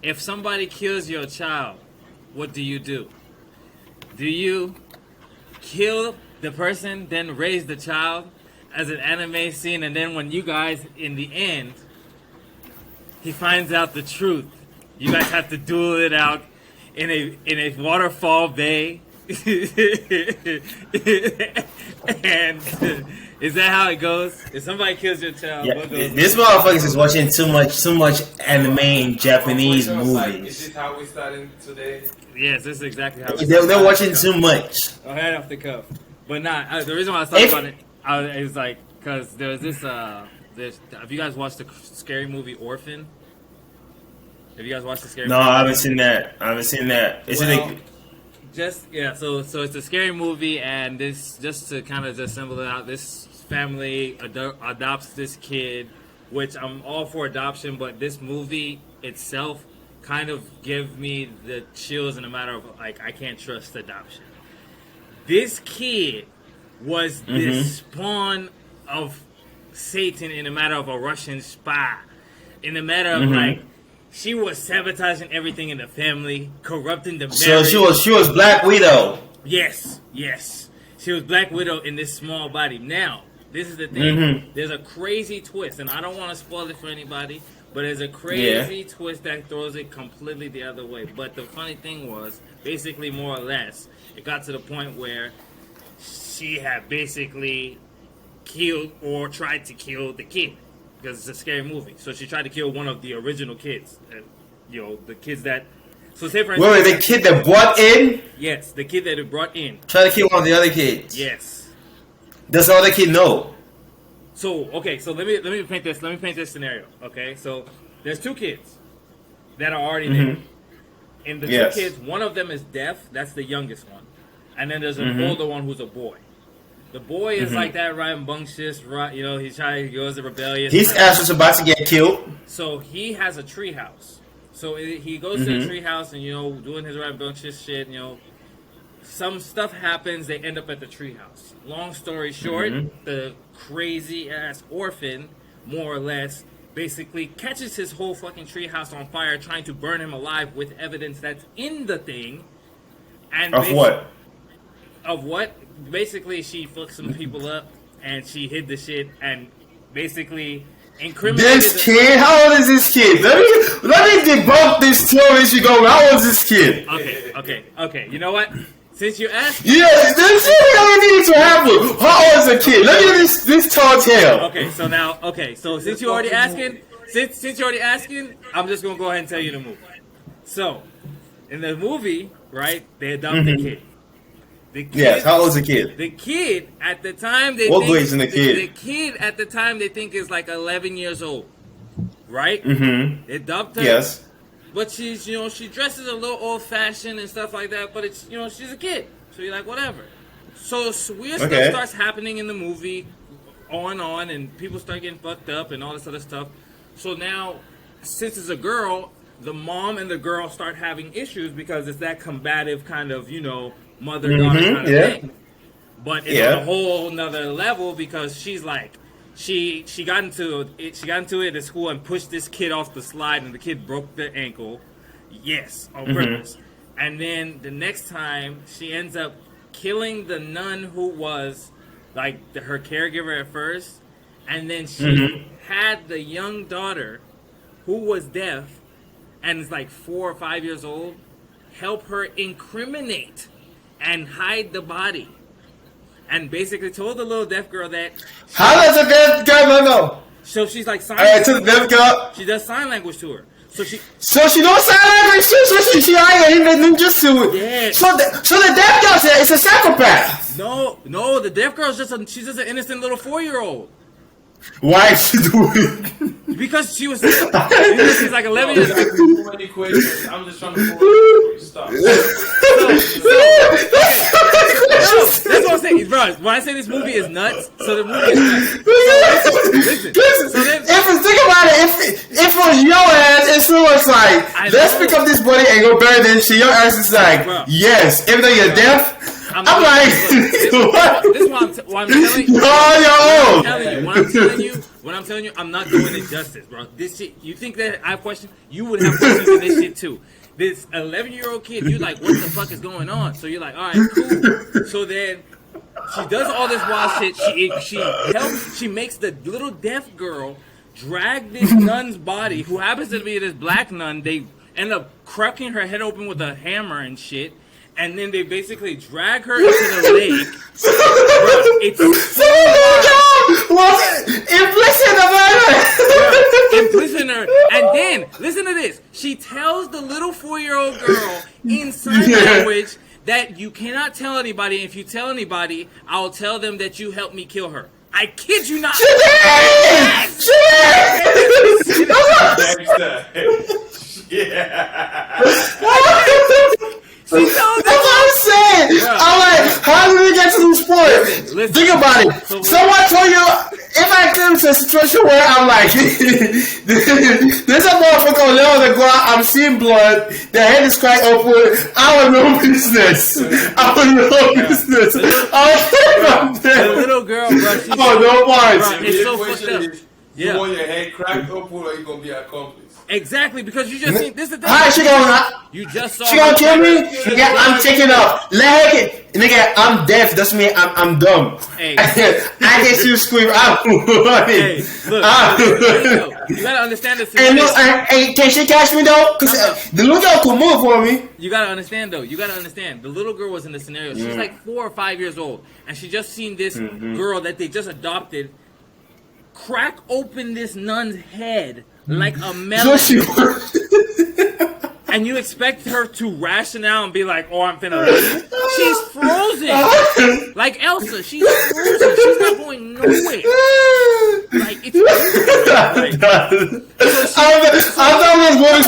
if somebody kills your child, what do you do? Do you kill the person, then raise the child as an anime scene, and then when you guys, in the end, he finds out the truth, you guys have to duel it out in a waterfall bay? And is that how it goes? If somebody kills your child, yeah, this motherfuckers is watching too much anime and Japanese movies. Like, is this how we starting today? Yes, this is exactly how they're watching too much. Oh, head off the cuff. But not the reason why I was talking about it is like because there's this. Have you guys watched the scary movie Orphan? Have you guys watched the scary? No, movie? I haven't seen that. Is it? So it's a scary movie, and this just to kind of just symbol it out. This family adopts this kid, which I'm all for adoption, but this movie itself kind of give me the chills in a matter of like I can't trust adoption. This kid was the spawn of Satan in a matter of a Russian spy, in a matter of like. She was sabotaging everything in the family, corrupting the marriage. So she was Black Widow. Yes. She was Black Widow in this small body. Now, this is the thing. There's a crazy twist, and I don't want to spoil it for anybody, but there's a crazy twist that throws it completely the other way. But the funny thing was, basically, more or less, it got to the point where she had basically killed or tried to kill the kid. Because it's a scary movie. So she tried to kill one of the original kids. The kids that... So say for instance... Wait, the kid that brought in? Yes, the kid that it brought in. Trying to kill one of the other kids? Yes. Does the other kid know? So, okay, so let me paint this scenario, okay? So, there's two kids that are already there. And the two kids, one of them is deaf. That's the youngest one. And then there's an older one who's a boy. The boy is like that rambunctious, right? He goes to rebellious. His ass was about to get killed. So he has a treehouse. So he goes to the treehouse and doing his rambunctious shit. Some stuff happens. They end up at the treehouse. Long story short, the crazy ass orphan, more or less, basically catches his whole fucking treehouse on fire, trying to burn him alive with evidence that's in the thing. And of what? Of what? Basically, she fucked some people up, and she hid the shit, and basically incriminated... This kid? How old is this kid? Let me debunk this theory you go. How old is this kid? Okay. You know what? Since you asked... Yeah, this is what needs to happen. How old is a kid? Let me hear this tall tale. So since you're already asking, I'm just going to go ahead and tell you the movie. So, in the movie, right, they adopt the kid. Yes, how old is the kid? The kid at the time they what grade is in the kid? The kid at the time they think is like 11 years old, right? They adopt her. Yes. But she's she dresses a little old fashioned and stuff like that. But it's she's a kid, so you're like whatever. So weird stuff starts happening in the movie, on, and people start getting fucked up and all this other stuff. So now, since it's a girl, the mom and the girl start having issues because it's that combative kind of mother-daughter kind of thing. But it's on a whole nother level because she's like, she got into it at school and pushed this kid off the slide and the kid broke their ankle. Yes, on purpose. And then the next time she ends up killing the nun who was like her caregiver at first. And then she had the young daughter who was deaf and is like 4 or 5 years old help her incriminate and hide the body, and basically told the little deaf girl that. How does a deaf girl know? So she's like sign language. To the deaf girl. She does sign language to her. So she knows sign language too. So she ain't even ninjutsu. Yes. So the deaf girl is a psychopath. No, the deaf girl's she's just an innocent little 4-year-old. Why is she doing it? Because she's like 11 years old. Too many questions. I'm just trying to stop. That's what I'm saying, bro. When I say this movie is nuts, so the movie is nuts. Listen. Think about it. If it was your ass, it's so much like, let's pick up this body and go bury this shit. Your ass is like, bro. Yes. Even though you're deaf, I'm like, this is why I'm telling you. You're on your own. What I'm telling you, When I'm telling you, I'm not doing it justice, bro. This shit, you think that I have questions? You would have questions in this shit too. This 11-year-old kid, you're like, what the fuck is going on? So you're like, all right, cool. So then she does all this wild shit. She makes the little deaf girl drag this nun's body, who happens to be this black nun. They end up cracking her head open with a hammer and shit. And then they basically drag her into the lake. Bro, it's so implicit her. And then, listen to this. She tells the little 4-year-old girl in sign language that you cannot tell anybody. If you tell anybody, I'll tell them that you helped me kill her. I kid you not. That's what I'm saying. Yeah. I'm like, how did we get to this point? Listen, think about it. Someone told you, if I get into a situation where I'm like, there's a motherfucker on the ground, I'm seeing blood, the head is cracked open, I have no business. Business. The little girl, bro. No parts. It's so fucked up. You want your head cracked open, or you gonna be an accomplice? Exactly, because you just seen this is the thing. Hi, you just saw. She gonna kill me? Nigga, I'm taking up. Let her get. Nigga, I'm deaf. Doesn't mean I'm dumb. Hey, I can see you scream. Hey, look, you gotta understand this. And look, can she catch me though? Cause the little girl could move for me. You gotta understand though. You gotta understand. The little girl was in the scenario. She's like 4 or 5 years old, and she just seen this girl that they just adopted crack open this nun's head like a melon. And you expect her to rationale and be like, oh, I'm finna leave. She's frozen. Like Elsa, she's frozen. She's not going nowhere. Like, it's I thought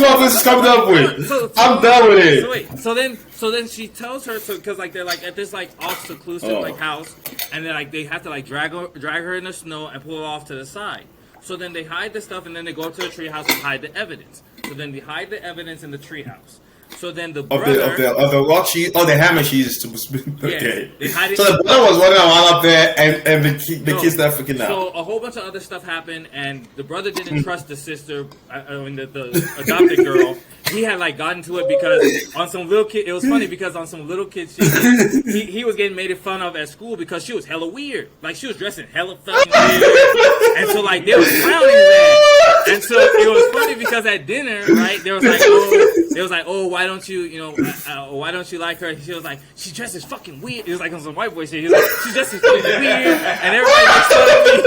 what this was coming up with. I'm done with it. So wait, so then she tells her, because like they're like at this like all seclusive like house, and then like they have to like drag her in the snow and pull her off to the side. So then they hide the stuff, and then they go up to the treehouse and hide the evidence. So then they hide the evidence in the treehouse. So then the brother of the rock the hammer she used to okay. They hide it. So the brother was running around up there, and the kids not freaking out. So a whole bunch of other stuff happened, and the brother didn't trust the sister, the adopted girl. He had like gotten to it because on some little kid. It was funny because on some little kid shit, he was getting made fun of at school because she was hella weird. Like she was dressing hella fucking weird, and so like they was clowning his ass. And so it was funny because at dinner, right, there was like, oh, why don't you, why don't you like her? She was like, she dresses fucking weird. It was like on some white boy shit. He was like, she dresses fucking weird, and everybody makes fun of me.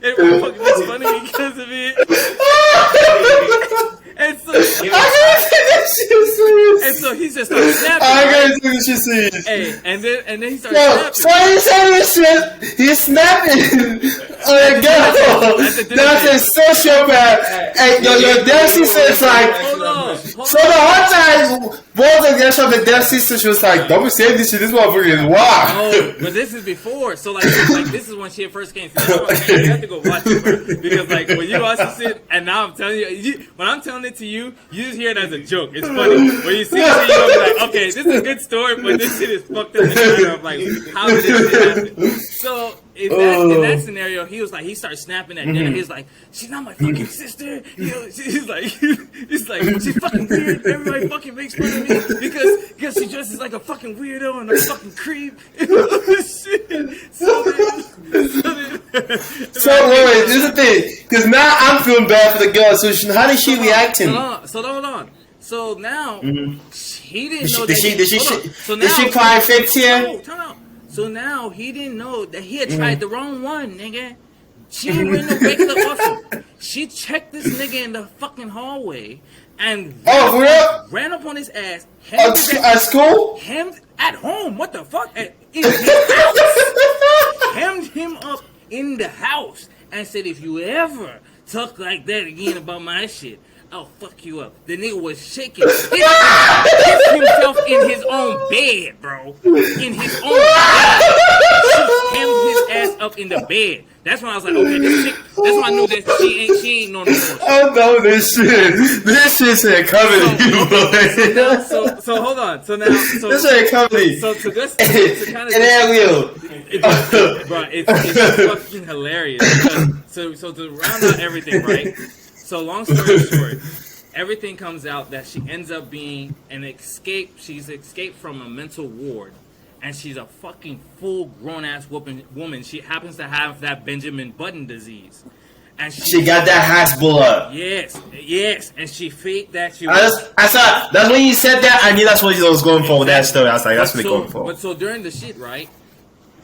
Everybody fucking makes fun of me because of it. And so he just started snapping. I gotta see what she sees. Hey, and then he started snapping. So he said this shit. He's snapping. Oh, girl. That's a sociopath. And your deaf sister is like. Hold on. So the whole time, both of the deaf sister, she was like, "Don't be saying this shit. This motherfucker is wild." Oh, but this is before. So like this is when she first came. So you have to go watch it, bro. Because like when you watch this shit, and now I'm telling you, when I'm telling it to you, you just hear it as a joke. It's funny. When you see it, you're gonna be like, okay, this is a good story, but this shit is fucked up in the matter of like, how did this shit happen? So in that scenario, he started snapping at dinner. He's like, she's not my fucking sister. He's like, she's fucking weird. Everybody fucking makes fun of me because she dresses like a fucking weirdo and a fucking creep. So wait, this is the thing, because now I'm feeling bad for the girl. So how did she react to me? So hold on. So now he didn't know. Did she cry fake tear? So now he didn't know that he had tried the wrong one, nigga. She didn't win no regular offer. She checked this nigga in the fucking hallway and ran up on his ass. At school? Hemmed at home. What the fuck? In his house. Hemmed him up in the house and said, if you ever talk like that again about my shit, I'll fuck you up. The nigga was shaking. Hit himself in his own bed, bro. In his own bed. She hemmed his ass up in the bed. That's when I was like, okay, this chick. That's when I knew that she ain't no bullshit. I know this shit. This shit's a comedy. So hold on. So now, this ain't comedy. So to kind of it's fucking hilarious. Because, so to round out everything, right? So long story short, everything comes out that she ends up being she's escaped from a mental ward. And she's a fucking full grown-ass woman. She happens to have that Benjamin Button disease. And she got that hatch blood. Yes. And she faked that she I saw, that's when you said that, I knew that's what you was going for with that story. I was like, that's what they're going for. But so during the shit, right,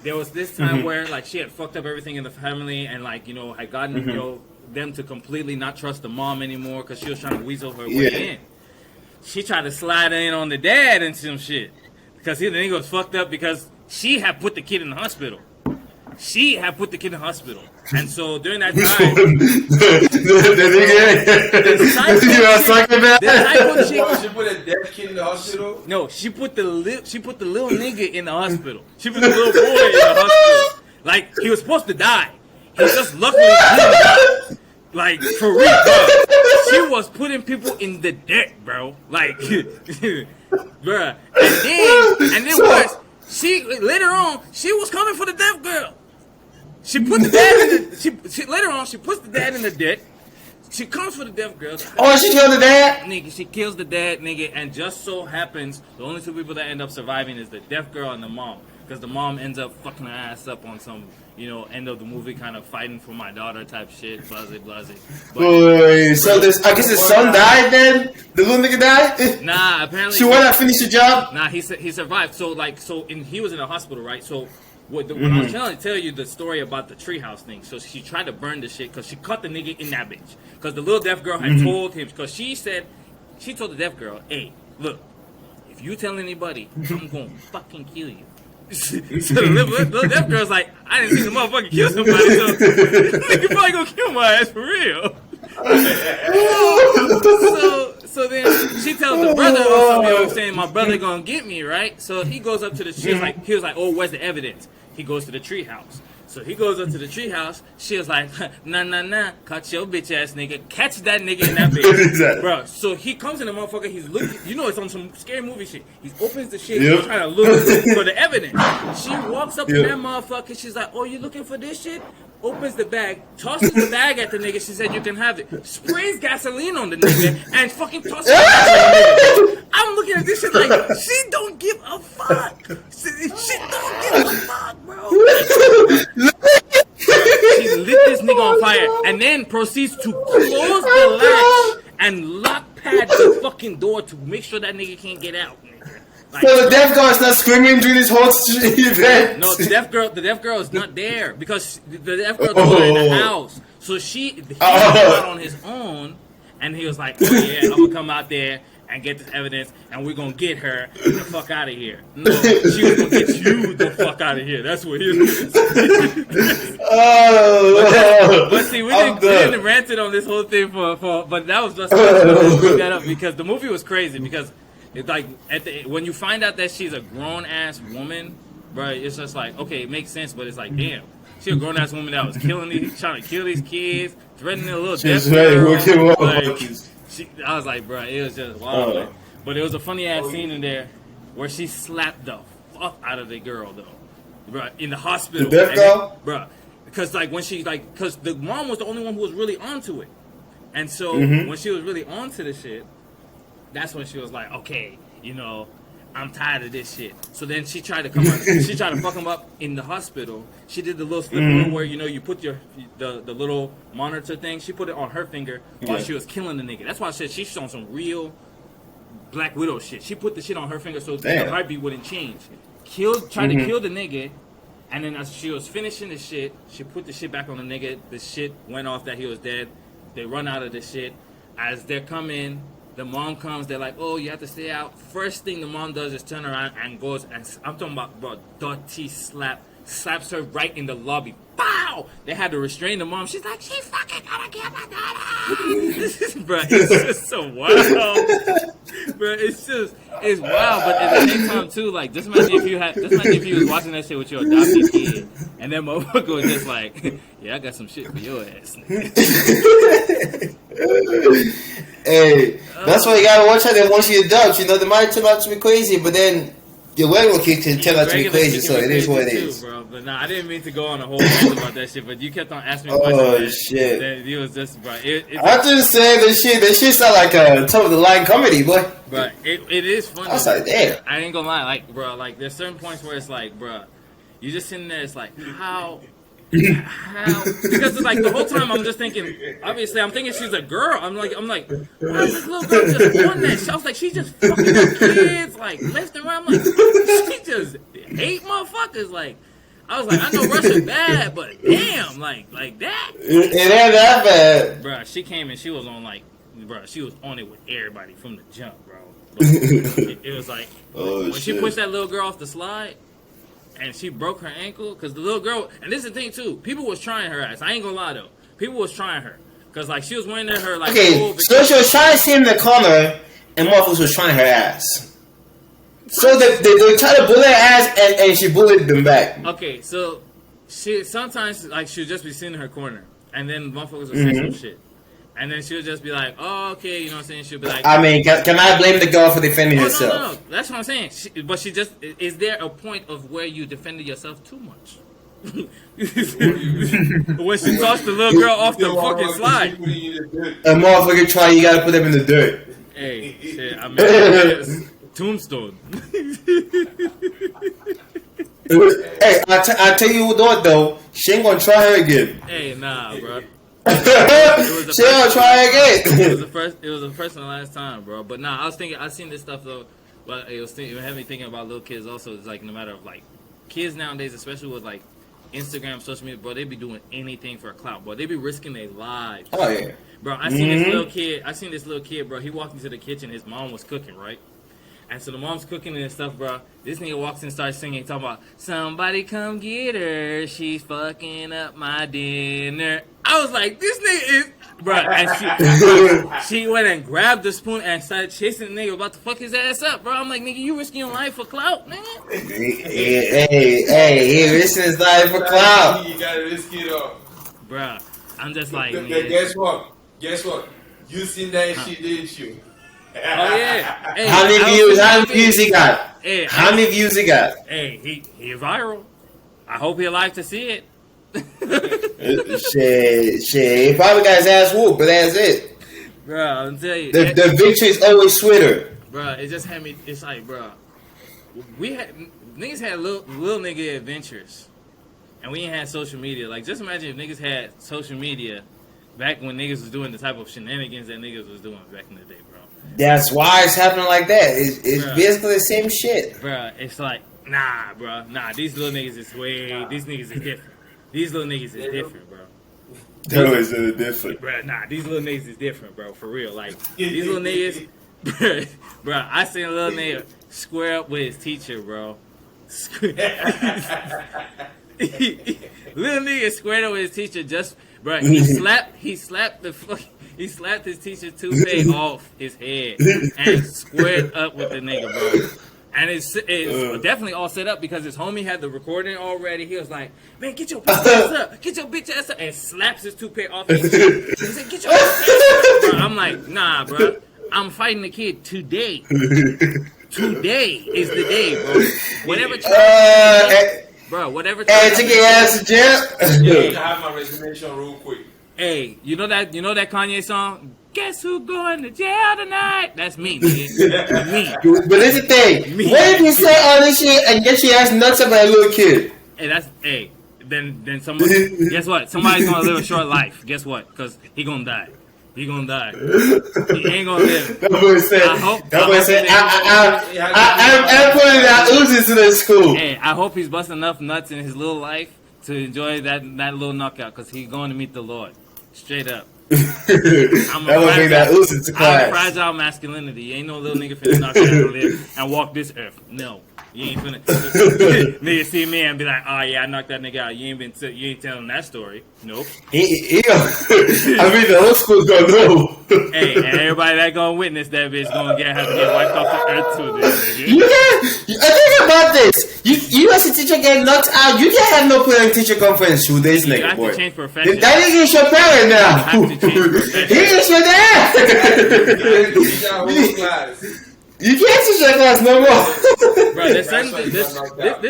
there was this time where, like, she had fucked up everything in the family and, like, you know, had gotten, you know, them to completely not trust the mom anymore because she was trying to weasel her way in. She tried to slide in on the dad and some shit. Because the nigga was fucked up because she had put the kid in the hospital. And so during that time, the she put a dead kid in the hospital? No, she put the little nigga in the hospital. She put the little boy in the hospital. Like, he was supposed to die. He just luckily didn't die. Like, for real, bro. She was putting people in the dirt, bro. Like, bruh. And then worse, later on, she was coming for the deaf girl. She put the dad in the, later on, she puts the dad in the dirt. She comes for the deaf girl. Oh, she killed the dad? Nigga, she kills the dad, nigga, and just so happens, the only two people that end up surviving is the deaf girl and the mom. Because the mom ends up fucking her ass up on some, you know, end of the movie kind of fighting for my daughter type shit, blase. Wait, so I guess his son died then? The little nigga died? Nah, apparently. She went and finished the job? Nah, he survived. So, he was in the hospital, right? So, when I was trying to tell you the story about the treehouse thing, so she tried to burn the shit because she caught the nigga in that bitch. Because the little deaf girl had told him, because she told the deaf girl, hey, look, if you tell anybody, I'm going to fucking kill you. So the little deaf girl's like, I didn't see the motherfucker kill somebody, so nigga probably gonna kill my ass for real. So then she tells the brother or something, saying my brother gonna get me, right? So he goes up to the he was like, oh, where's the evidence? He goes to the treehouse. So he goes up to the treehouse. She was like, nah, catch your bitch ass nigga. Catch that nigga in that bitch. Exactly. Bro, so he comes in the motherfucker, he's looking, you know it's on some scary movie shit. He opens the shit, he's trying to look for the evidence. She walks up to that motherfucker, she's like, oh, you looking for this shit? Opens the bag, tosses the bag at the nigga, she said you can have it. Sprays gasoline on the nigga, and fucking tosses it at the nigga. I'm looking at this shit like, she don't give a fuck. She don't give a fuck, bro. She lit this nigga on fire and then proceeds to close the latch and lock pad the fucking door to make sure that nigga can't get out. Like, so the deaf girl is not screaming during this whole event? No, the deaf girl is not there because the deaf girl told her in the house. So he went out on his own and he was like, oh yeah, I'm gonna come out there and get this evidence and we're gonna get her the fuck out of here. No, she was gonna get you the fuck out of here. That's what he was but see, we didn't rant it on this whole thing but that was just bring that up because the movie was crazy because it's like when you find out that she's a grown ass woman, bro, it's just like okay, it makes sense, but it's like damn, she's a grown ass woman that was trying to kill these kids, threatening a little death girl. I was like, bro, it was just wild. But it was a funny ass scene in there where she slapped the fuck out of the girl though, bro, in the hospital. The deaf girl, bro, because like when she because the mom was the only one who was really onto it, and so when she was really onto the shit. That's when she was like, okay, you know, I'm tired of this shit. So then she tried to she tried to fuck him up in the hospital. She did the little slip where, you know, you put the little monitor thing. She put it on her finger while she was killing the nigga. That's why I said she's on some real Black Widow shit. She put the shit on her finger so the heartbeat wouldn't change. Tried to kill the nigga. And then as she was finishing the shit, she put the shit back on the nigga. The shit went off that he was dead. They run out of the shit. As they're coming... The mom comes, they're like, oh, you have to stay out. First thing the mom does is turn around and goes, and I'm talking about, bro, dirty slaps her right in the lobby. Bow! They had to restrain the mom. She's like, she fucking gotta kill my daughter! Bro, it's just so wild. Bro, it's wild, but at the same time, too, like, just imagine if you was watching that shit with your adopted kid, and that motherfucker was just like, yeah, I got some shit for your ass. Hey, that's why you gotta watch out that once you adopt, you know, they might turn out to be crazy, but then Your regular kid turned out to be Regular crazy, kid so can it be is what it crazy is. too, bro. But nah, I didn't mean to go on a whole rant about that shit. But you kept on asking me questions. Oh man. shit! That it was just, bro. I'm just saying that shit. That shit sound like a top of the line comedy, boy. But it is funny. I was like, damn. I ain't gonna lie, like, bro, like there's certain points where it's like, bro, you just sitting there. It's like, how? Because it's like the whole time I'm just thinking. Obviously, I'm thinking she's a girl. I'm like, why is this little girl just on that? I was like, she just fucking up kids, like left and right. I'm like, she just hate motherfuckers. Like, I was like, I know Russia bad, but damn, like that. It ain't that bad. Bro, she came and she was on like, bro, she was on it with everybody from the jump, bro. It was like when she pushed that little girl off the slide. And she broke her ankle because the little girl. And this is the thing too. People was trying her ass. I ain't gonna lie though. People was trying her because like she was wearing her like. Okay, so she was trying to see in the corner, and motherfuckers was trying her ass. So they tried to bully her ass, and she bullied them back. Okay, so she sometimes like she'll just be sitting in her corner, and then motherfuckers would say some shit. And then she'll just be like, oh, okay, you know what I'm saying? She'll be like... I mean, can I blame the girl for defending herself? No. That's what I'm saying. But she just... Is there a point of where you defended yourself too much? When she tossed the little girl off the fucking slide. A motherfucker try, you gotta put them in the dirt. Hey, shit, I mean, Tombstone. Hey, I tell you what though, she ain't gonna try her again. Hey, nah, bro. She gonna try again. It was the first and the last time, bro. But nah, I seen this stuff though. But it had me thinking about little kids also. It's like no matter of like kids nowadays, especially with like Instagram, social media, bro, they be doing anything for a clout, bro. They be risking their lives. Oh yeah, bro. I seen this little kid, bro. He walked into the kitchen. His mom was cooking, right? And so the mom's cooking and stuff, bro. This nigga walks in and starts singing, talking about, somebody come get her. She's fucking up my dinner. I was like, this nigga is... Bro, and she went and grabbed the spoon and started chasing the nigga about to fuck his ass up, bro. I'm like, nigga, you risking your life for clout, nigga? Hey, he risking his life for clout. You gotta risk it all. Bro, I'm just like... Guess what? You seen that shit, didn't you? Oh yeah. Hey, how many views he got? Hey, how many views he got? Hey, he viral. I hope he alive to see it. Shit. He probably got his ass whooped, but that's it. Bro, I'm telling you. The victory is always sweeter. Bro, it just had me. It's like, bro, niggas had little nigga adventures, and we ain't had social media. Like, just imagine if niggas had social media back when niggas was doing the type of shenanigans that niggas was doing back in the day, bro. That's why it's happening like that. It's basically the same shit. Bro, it's like, nah, these little niggas is these niggas is different. These little niggas is different, bro. Those are different. Bro, these little niggas is different, bro, for real. Like, these little niggas, bro, I seen a little nigga square up with his teacher, bro. Little nigga squared up with his teacher just, bro, he slapped his teacher's toupee off his head and squared up with the nigga, bro. And it's definitely all set up because his homie had the recording already. He was like, man, get your bitch ass up. Get your bitch ass up. And slaps his toupee off his head. He said, get your bitch ass up. Bro, I'm like, nah, bro. I'm fighting the kid today. Today is the day, bro. Whatever time. Bro, whatever time. Hey, take your ass to jail. Yeah, I have my resignation real quick. Hey, you know that Kanye song? Guess who going to jail tonight? That's me, nigga. Me. But here's the thing. What if you say all this shit and get your ass nuts up by a little kid? Hey, then somebody, guess what? Somebody's gonna live a short life. Guess what? Because he gonna die. He gonna die. He ain't gonna live. That boy said, I'm putting that Uzis to the school. Hey, I hope he's busting enough nuts in his little life to enjoy that little knockout because he's going to meet the Lord. Straight up. I'm a fragile masculinity. You ain't no little nigga finna knock out and live and walk this earth. No. You ain't finna nigga see me and be like, oh yeah, I knocked that nigga out. You ain't telling that story. Nope. I mean the old school's gonna know. Hey, and everybody that gonna witness that bitch gonna have to get wiped off the earth too. Think about this. You as a teacher get knocked out, you can't have no parent teacher conference with this nigga, have boy. To change profession. That nigga is your parent now. He is your dad. You can't teach that class no more. Bro, there's certain, this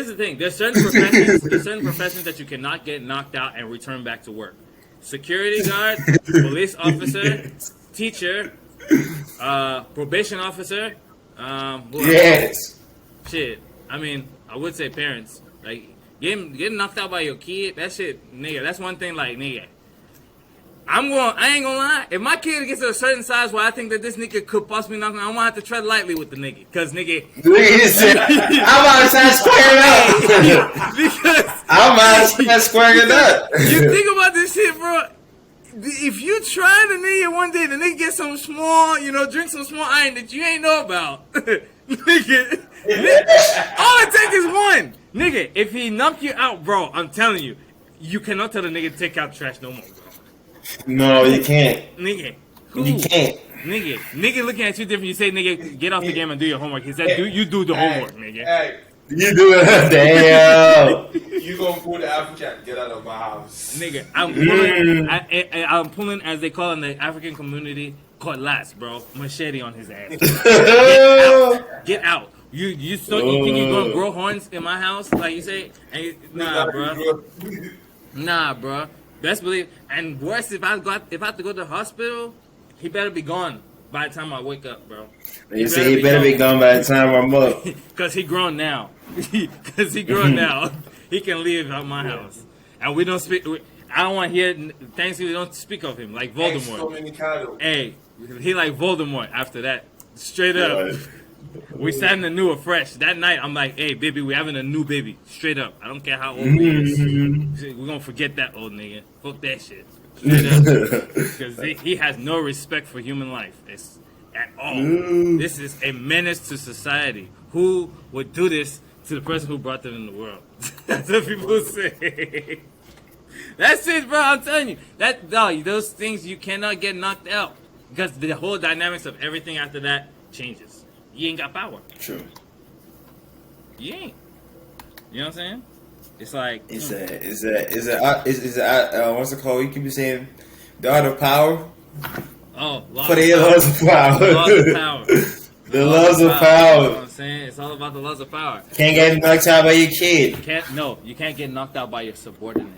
is the thing. There's certain professions that you cannot get knocked out and return back to work. Security guard, police officer, teacher, probation officer. Yes. Shit. I mean, I would say parents. Like, getting knocked out by your kid, that shit, nigga, that's one thing, like, nigga. I ain't gonna lie. If my kid gets to a certain size where I think that this nigga could possibly knock me, I'm gonna have to tread lightly with the nigga. Cause nigga. I'm about to start squaring up. Because I'm about to start squaring up. You think about this shit, bro. If you try the nigga one day, the nigga get some small, drink some small iron that you ain't know about. Nigga, all it takes is one. Nigga, if he knock you out, bro, I'm telling you, you cannot tell the nigga to take out trash no more, bro. No, you can't. Nigga. Who? You can't. Nigga looking at you different. You say, nigga, get off the game and do your homework. He said, you do the homework, nigga. Hey. You do it. Damn. You gonna pull the African, get out of my house. Nigga, I'm pulling, I'm pulling, as they call it in the African community, cutlass, bro. Machete on his ass. Get out. You think you're gonna grow horns in my house, like you say? Nah, bro. Nah, bro. Best believe. And worse, if I have to go to the hospital, he better be gone by the time I wake up, bro. You say he better be gone by the time I'm up. Cause he grown now. He can leave out my house, and we don't speak. I don't want to hear things. We don't speak of him like Voldemort. Hey, he like Voldemort. After that, straight up. We starting anew afresh. That night, I'm like, hey, baby, we having a new baby. Straight up. I don't care how old he is. We're going to forget that old nigga. Fuck that shit. Straight up. Because he has no respect for human life. At all. This is a menace to society. Who would do this to the person who brought them in the world? That's what people say. That's it, bro. I'm telling you. Those things, you cannot get knocked out. Because the whole dynamics of everything after that changes. You ain't got power. True. You ain't. You know what I'm saying? It's like what's it called? You keep saying the art of power. Oh, laws of power. Laws of power. The laws of power. You know what I'm saying? It's all about the laws of power. Can't get knocked out by your kid. You can't get knocked out by your subordinate.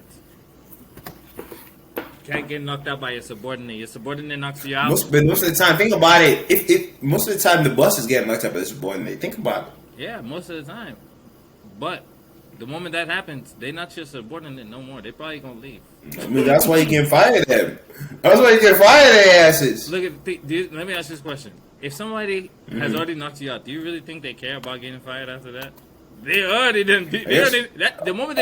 Can't get knocked out by your subordinate. Your subordinate knocks you out. Most of the time, think about it. If most of the time the boss is getting knocked out by the subordinate, think about it. Yeah, most of the time. But the moment that happens, they not your subordinate no more. They probably gonna leave. I mean, that's why you can fire them. That's why you can fire their asses. Let me ask you this question: if somebody has already knocked you out, do you really think they care about getting fired after that? They already didn't. The moment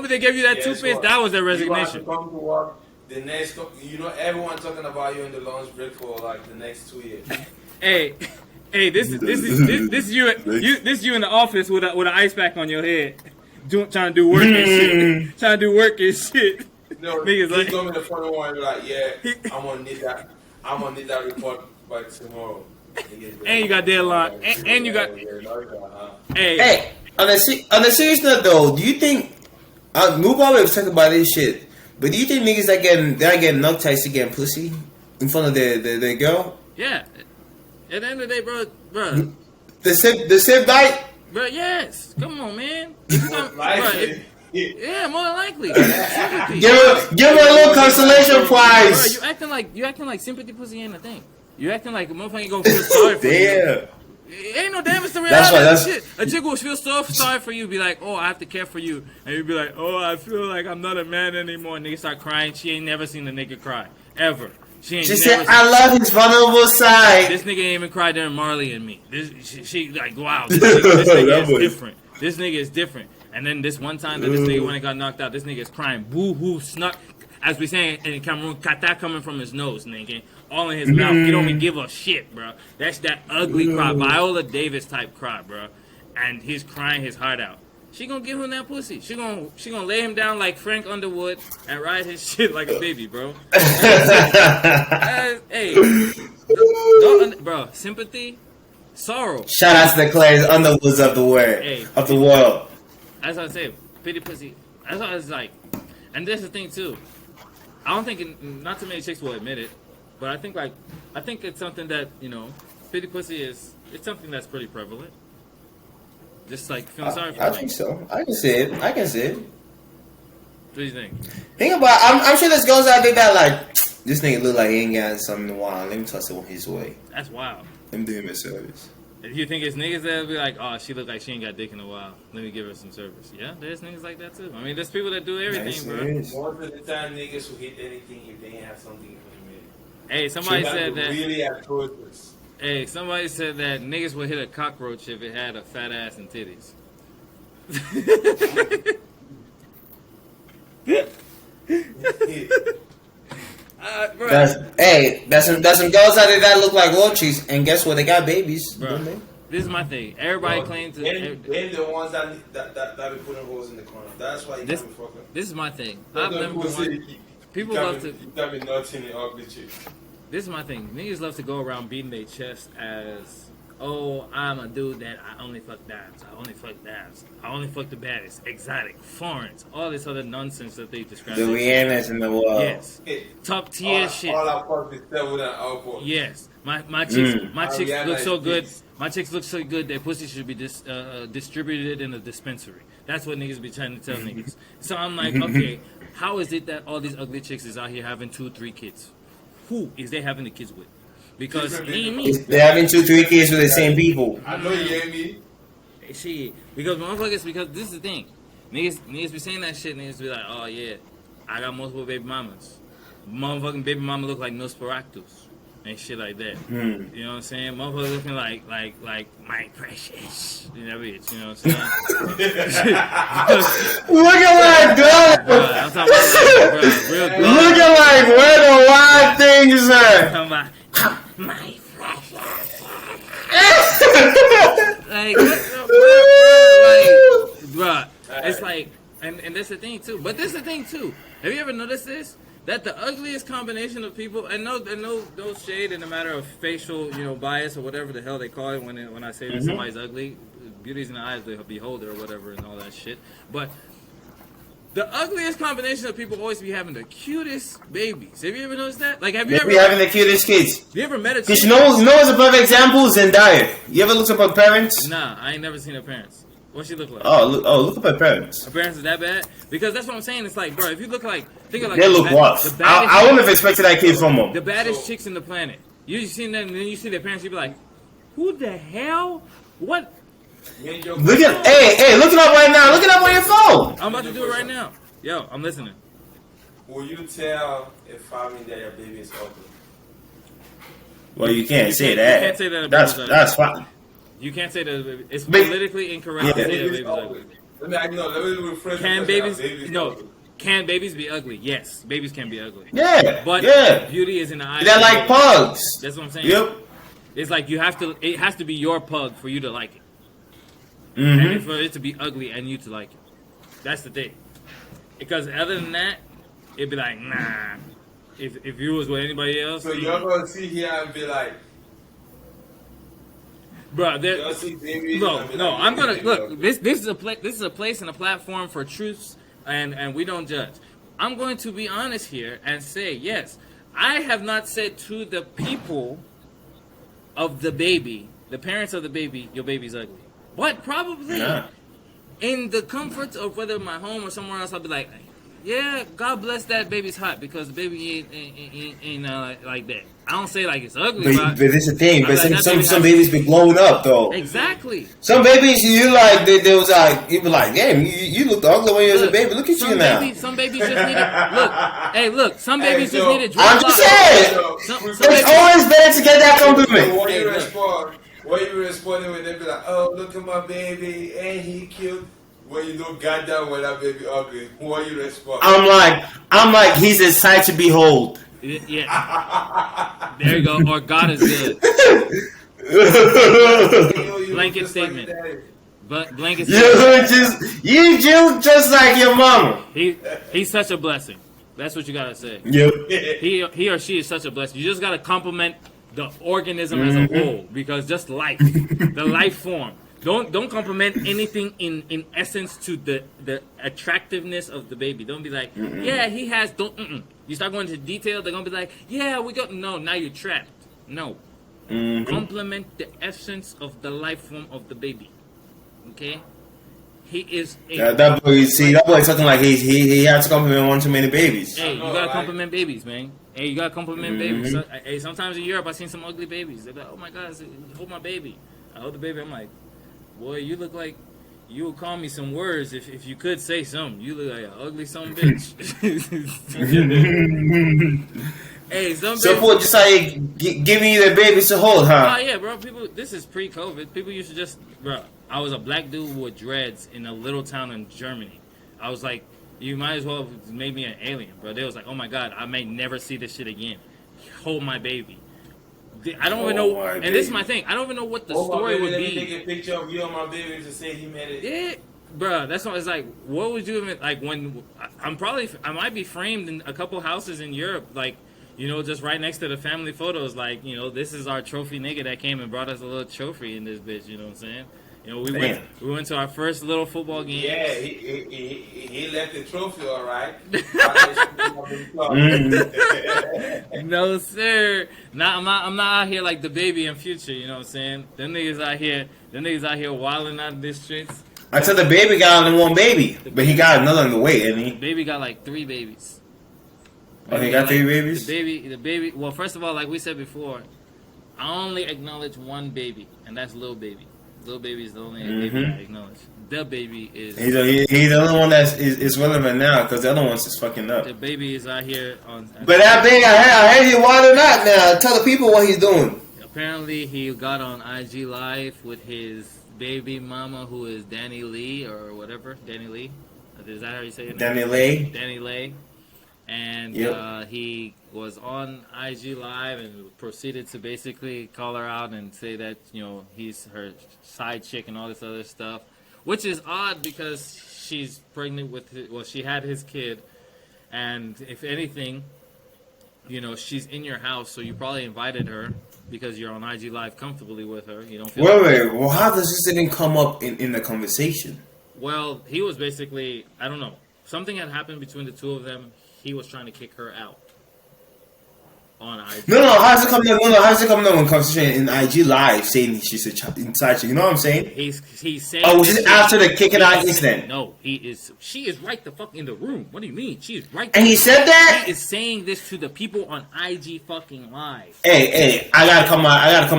they gave you that toothpaste, that was their resignation. The next, everyone talking about you in the lunch break for like the next 2 years. Hey, this is you in the office with an ice pack on your head, trying to do work and shit. No, niggas like, he's gonna be the funny one. Like, yeah, I'm gonna need that report by tomorrow. And you got deadline, and you got. Hey, on a serious note though, do you think? Move on was talking about this shit. But do you think niggas that getting knocked out to getting pussy in front of their girl? Yeah. At the end of the day, bro. The sip night? Bro, yes. Come on, man. Yeah, more than likely. Give her a little consolation prize. Bro, you acting like sympathy pussy ain't a thing. You acting like a motherfucker gonna feel sorry for you. Ain't no damn, it's the reality. Shit. A chick will feel so sorry for you, be like, oh, I have to care for you. And you be like, oh, I feel like I'm not a man anymore. And nigga start crying. She ain't never seen a nigga cry. Ever. She said, I love his vulnerable side. This nigga ain't even cried during Marley and Me. She like, wow, this nigga is different. This nigga is different. And then this one time that this nigga, when he got knocked out, this nigga is crying. Boo-hoo, snuck. As we saying in Cameroon, kata coming from his nose, nigga. All in his mouth. He don't even give a shit, bro. That's that ugly cry. Viola Davis type cry, bro. And he's crying his heart out. She gonna give him that pussy. She gonna lay him down like Frank Underwood and ride his shit like a baby, bro. Hey, bro, sympathy, sorrow. Shout out to the Clays Underwoods of the world. That's what I say. Pity pussy. That's what it's like. And this is the thing too. I don't think not too many chicks will admit it, but I think it's something that pity pussy it's something that's pretty prevalent. Just like feeling sorry for I me. think so. I can see it. I can see it. What do you think? Think about. I'm sure there's girls out there that like this nigga look like he ain't got something in a while. Let me toss it on his way. That's wild. Let me do him a service. If you think it's niggas that'll be like, oh, she look like she ain't got dick in a while. Let me give her some service. Yeah, there's niggas like that too. I mean, there's people that do everything, bro. Most of the time, niggas who hit anything if they ain't have something in the Hey, somebody said that. Really have purpose. Hey, somebody said that niggas would hit a cockroach if it had a fat ass and titties. Bro. That's some girls out there that look like roaches, and guess what? They got babies. Bro, this is my thing. Everybody claims to. They're the ones that be putting holes in the corner. That's why you can't be fucking. This is my thing. I've never been one. People love to. You got me nuts in the ugly chick. This is my thing. Niggas love to go around beating their chest as, oh, I'm a dude that I only fuck dimes. I only fuck dimes. I only fuck the baddest, exotic, foreigns, all this other nonsense that they describe. The Rihanna's in the world. Yes. Top tier shit. All I fuck is devil and alcohol. Yes. My chicks look so good. My chicks look so good that pussy should be distributed in a dispensary. That's what niggas be trying to tell niggas. So I'm like, okay, how is it that all these ugly chicks is out here having 2-3 kids? Who is they having the kids with? Because it ain't me. They're having 2-3 kids with the same people. I know you ain't me. Shit. Because motherfuckers, because this is the thing. Niggas be saying that shit, niggas be like, oh yeah, I got multiple baby mamas. Motherfucking baby mama look like Nosferatus and shit like that. You know what I'm saying? Motherfucker looking like my precious. You know, bitch. You know what I'm saying? Look at that girl. I'm talking about like, bro, real good. Look at like where the wild things are. I'm talking about my precious. Like, bro, it's like, and that's the thing too. But this is the thing too. Have you ever noticed this? That the ugliest combination of people, and no shade in the matter of facial, bias or whatever the hell they call it when I say that somebody's ugly, beauty's in the eyes of the beholder or whatever and all that shit. But the ugliest combination of people always be having the cutest babies. Have you ever noticed that? Like, have you ever be having the cutest kids? You ever met a? Because you know what's a perfect example? Zendaya. You ever looked up her parents? Nah, I ain't never seen her parents. What she look like? Look up her parents. Her parents is that bad? Because that's what I'm saying. It's like, bro, if you think of like they look rough. I wouldn't have expected that kid from them. The baddest chicks in the planet. You seen them, and then you see their parents, you be like, who the hell? What? Look at, hey, look it up right now. Look it up on your phone. I'm about to do it right now. Yo, I'm listening. Will you tell a family that your baby is ugly? Well, you can't say that. You can't say that. That's fine. You can't say that. It's politically incorrect to say that baby's ugly. Let me rephrase. Can babies be ugly? Yes, babies can be ugly. Yeah, but beauty is in the eye. They're like pugs. That's what I'm saying. Yep. It's like it has to be your pug for you to like it. Mm-hmm. And for it to be ugly and you to like it. That's the thing. Because other than that, it'd be like, nah. If you was with anybody else. So you're going to sit here and be like, bro, no. I'm gonna look. This is a place and a platform for truths, and we don't judge. I'm going to be honest here and say yes. I have not said to the people of the baby, the parents of the baby, your baby's ugly. But probably in the comforts of whether my home or somewhere else, I'll be like, yeah, God bless that baby's hot because the baby ain't like that. I don't say like it's ugly, but this is the thing. But like, some babies be blown up though. Exactly. Some babies you like they was like you be like, damn, you look ugly when you was a baby. Look at you now. Some babies just need it. Look. Some babies just need it. I'm just saying. It's always better to get that compliment. What you responding when they be like, oh, look at my baby, ain't he cute? When you know goddamn when that baby ugly, what you respond? I'm like, he's a sight to behold. Yeah. There you go. Or God is good. Blanket statement. But blanket statement. You just like your mama. He's such a blessing. That's what you gotta say. Yep. He or she is such a blessing. You just gotta compliment the organism as a whole, because just life, the life form. Don't compliment anything in essence to the attractiveness of the baby. Don't be like, yeah, he has. You start going into detail, they're gonna be like, yeah, we got. No, now you're trapped. No, Compliment the essence of the life form of the baby. Okay? He is a... That boy, see, that boy talking like he had to compliment one too many babies. Hey, you gotta compliment babies, man. Hey, you gotta compliment babies. So, hey, sometimes in Europe, I seen some ugly babies. They're like, oh my God, hold my baby. I hold the baby. I'm like, boy, you look like you would call me some words if you could say something. You look like an ugly son bitch. Hey, some so people just like giving you the babies to hold, huh? Oh yeah, bro. People, this is pre-COVID. People used to just, bro. I was a black dude with dreads in a little town in Germany. I was like, you might as well make me an alien, bro. They was like, oh my God, I may never see this shit again. Hold my baby. I don't even know, and this is my thing. I don't even know what the story would be. Take a picture of you and my baby to say he made it. Yeah, bro. That's what it's like. What would you even like when I might be framed in a couple houses in Europe, like, you know, just right next to the family photos, like, you know, this is our trophy nigga that came and brought us a little trophy in this bitch. You know what I'm saying? You know, we went to our first little football game. Yeah, he left the trophy all right. No sir, I'm not out here like the baby in Future. You know what I'm saying? Them niggas out here wilding out in the streets. I said the baby got only one baby, but he got another on the way, didn't he? The baby got like 3 babies. Oh, he got 3 babies? The baby. Well, first of all, like we said before, I only acknowledge one baby, and that's Lil Baby. Lil Baby is the only baby I acknowledge. The baby is... He's the only one that is relevant now, because the other one's just fucking up. The baby is out here on... But that baby, I heard he wilding out now. Tell the people what he's doing. Apparently, he got on IG Live with his baby mama, who is Danny Lee, or whatever. Danny Lee? Is that how you say it? Danny Lee? Danny Lee. And he was on IG Live and proceeded to basically call her out and say that, you know, he's her side chick and all this other stuff. Which is odd because she's pregnant with she had his kid. And if anything, you know, she's in your house, so you probably invited her because you're on IG Live comfortably with her. You don't feel wait. Well, how does this even come up in the conversation? Well, he was basically, I don't know. Something had happened between the two of them. He was trying to kick her out on IG. No, how's it coming up? No, how's it coming up in conversation in IG Live saying she's a inside chick? You know what I'm saying? He's saying. Oh, was it after the kicking out incident? No, she is right the fuck in the room. What do you mean? She is right. And he said that? He is saying this to the people on IG fucking Live. Hey, I gotta come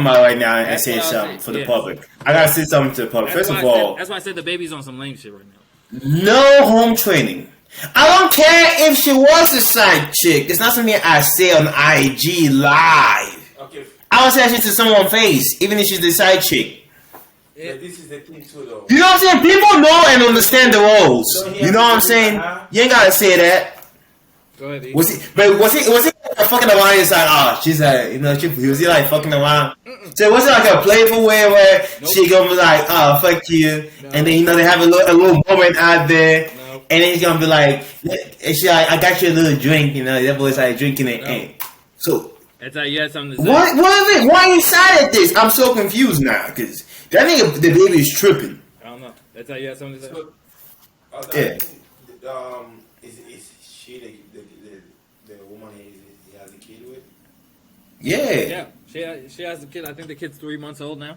out right now and say something for the public. I gotta say something to the public. First of all, that's why I said the baby's on some lame shit right now. No home training. I don't care if she was a side chick. It's not something I say on IG Live. Okay. I would say that shit to someone's face, even if she's the side chick. Yeah, this is the thing too, though. You know what I'm saying? People know and understand the roles. You know what I'm saying? You ain't gotta say that. Go ahead. Was it fucking around inside? Oh, she's like, you know, was he like fucking around? So was it like a playful way where she gonna be like, oh, fuck you, and then, you know, they have a little moment out there. And then he's gonna be like, I got you a little drink, you know. That boy's like drinking it. And so that's how you had something to say. What is it? Why are you sad at this? I'm so confused now because that nigga, the baby is tripping. I don't know. That's how you had something to say. So, is she the woman he has a kid with? Yeah. Yeah. She has a kid. I think the kid's 3 months old now.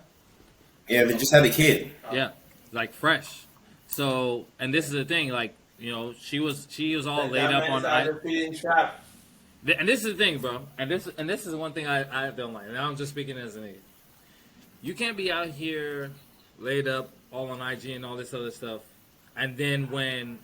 Yeah, they just had a kid. Yeah, like fresh. So, and this is the thing, like, you know, she was all laid up on. And this is the thing, bro. And this is the one thing I don't like. Now I'm just speaking as an nigga. You can't be out here laid up all on IG and all this other stuff, and then when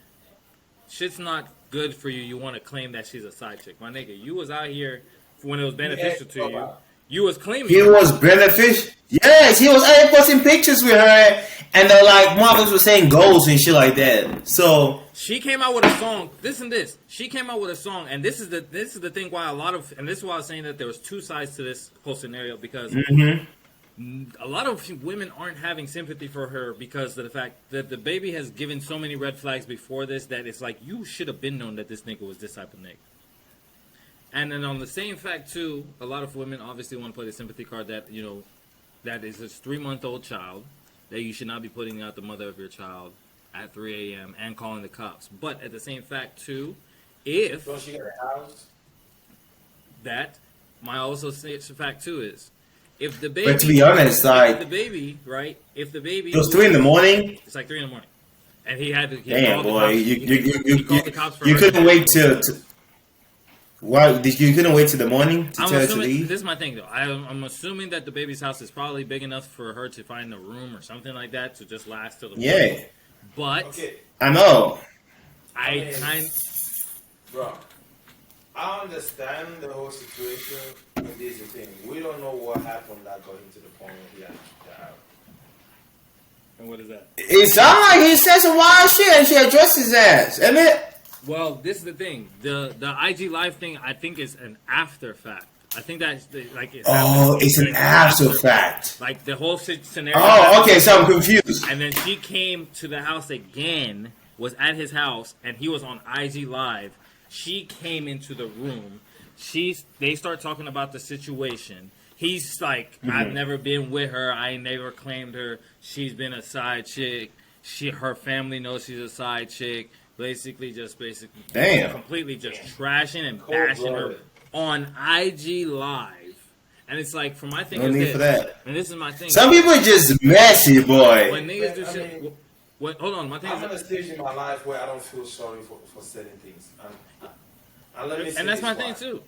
shit's not good for you, you want to claim that she's a side chick. My nigga, you was out here when it was beneficial to you. You was claiming he was beneficial. Yes, he was posting pictures with her, and like Marcus was saying goals and shit like that. So she came out with a song. Listen to this. She came out with a song, and this is the thing why this is why I was saying that there was two sides to this whole scenario because a lot of women aren't having sympathy for her because of the fact that the baby has given so many red flags before this that it's like you should have been known that this nigga was this type of nigga. And then on the same fact too, a lot of women obviously want to play the sympathy card that, you know, that is this 3-month-old child, that you should not be putting out the mother of your child at 3 a.m. and calling the cops. But at the same fact too, if she got a house, that my also fact too is if the baby, but to be honest, like the baby, right? If the baby, it was 3 in the morning. It's like 3 in the morning, and he had to. Damn, boy, you couldn't wait till. Why did you couldn't wait till the morning to tell her to leave? This is my thing though. I'm assuming that the baby's house is probably big enough for her to find a room or something like that to just last till the morning. But I know. Bro, I understand the whole situation, but this is the thing. We don't know what happened that got him to the point where he had to kick her out. And what is that? It sounds like he said some wild shit and she addressed his ass, isn't it? Well, this is the thing. The IG Live thing, I think, is an after fact. I think that's like it's an after fact. Like the whole scenario. Oh, okay. So I'm confused. And then she came to the house again. Was at his house, and he was on IG Live. She came into the room. They start talking about the situation. He's like, I've never been with her. I never claimed her. She's been a side chick. Her family knows she's a side chick. Basically, completely just trashing and bashing her on IG Live. And it's like, for my thing, no need for that. And this is my thing. Some people are just messy, boy. When niggas do shit. Hold on, my thing. I'm in a stage in my life where I don't feel sorry for certain things. And that's my thing too.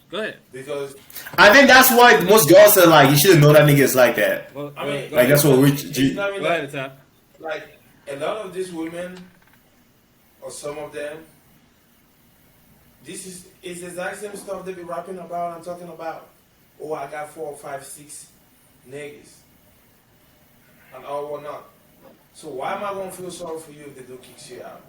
Go ahead. Because I think that's why most girls are like, you should know that nigga is like that. Well, like that's what we. Go ahead, Tom. Like a lot of these women, or some of them, it's the exact same stuff they be rapping about and talking about. Oh, I got 4, 5, 6 niggas, and all whatnot. So why am I gonna feel sorry for you if they do kick you out?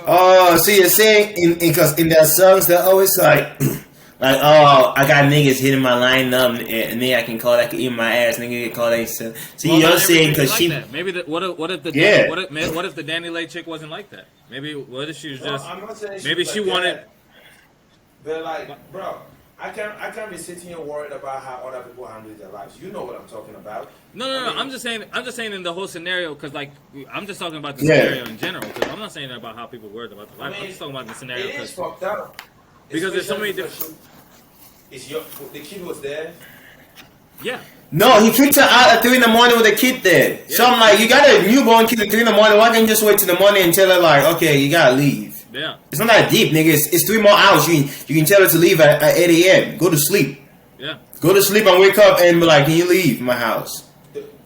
Oh, so you're saying because in their songs they're always like, oh, I got niggas hitting my line up, and then I can call that, can eat my ass, nigga can call that. So you're saying because like she that. Maybe what if the Danny Lay chick wasn't like that? Maybe what if she was just? I'm not saying maybe she wanted. But like, bro, I can't be sitting here worried about how other people handle their lives. You know what I'm talking about. No. I'm just saying in the whole scenario, because like I'm just talking about the scenario in general. Because I'm not saying about how people worried about the life. I'm just talking about the scenario. It is fucked up. Because there's so many different. The kid was there. Yeah. No, he kicked her out at 3 in the morning with a kid there. Yeah. So I'm like, you got a newborn kid at 3 in the morning. Why can't you just wait till the morning and tell her like, okay, you gotta leave? Yeah. It's not that deep, nigga. It's 3 more hours. You can tell her to leave at 8 a.m. Go to sleep. Yeah. Go to sleep and wake up and be like, can you leave my house?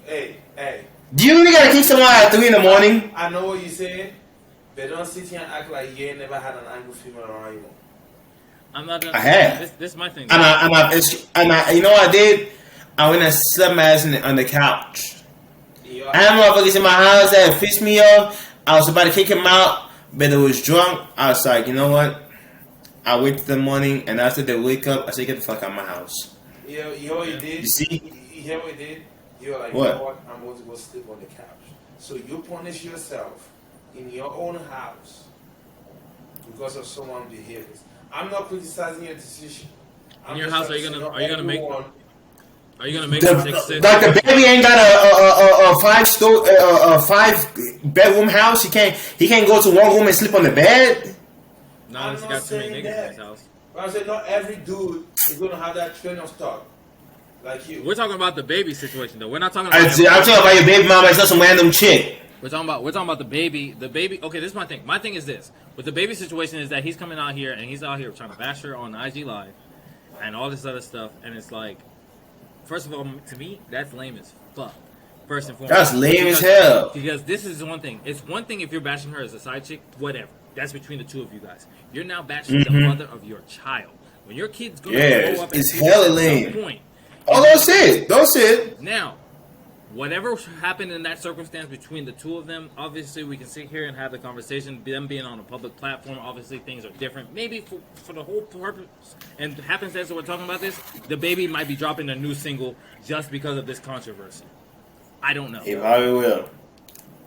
Hey. Do you really gotta kick someone out at 3 in the morning? I know what you're saying, but don't sit here and act like you ain't never had an angry female around you. I'm not. I have. This is my thing. And I, you know what I did? I went and slept my ass on the couch. I had motherfuckers in my house that pissed me off. I was about to kick him out, but it was drunk. I was like, you know what? I wait till the morning, and after they wake up, I say, get the fuck out of my house. You know what you did? You see? You hear what you did? You were like, what? You know what? I'm going to go sleep on the couch. So you punish yourself in your own house because of someone's behaviors. I'm not criticizing your decision. In your house, are you gonna make the, like the baby ain't got a 5 bedroom house? He can't go to one room and sleep on the bed? No, it's got too many niggas in his house. But I'm saying not every dude is gonna have that train of thought like you. We're talking about the baby situation though. We're not talking about I'm talking about your baby mama. It's not some random chick. We're talking about the baby. The baby. Okay, this is my thing. My thing is this. With the baby situation is that he's coming out here and he's out here trying to bash her on IG Live and all this other stuff. And it's like, first of all, to me, that's lame as fuck. First and foremost. That's lame as hell. Because this is one thing. It's one thing if you're bashing her as a side chick, whatever. That's between the two of you guys. You're now bashing the mother of your child. When your kid's going to grow up it's hella lame. At some point. Oh, don't say it. Now, whatever happened in that circumstance between the two of them, obviously we can sit here and have the conversation. Them being on a public platform, obviously things are different. Maybe for the whole purpose and happenstance that we're talking about this, the baby might be dropping a new single just because of this controversy. I don't know. He probably will.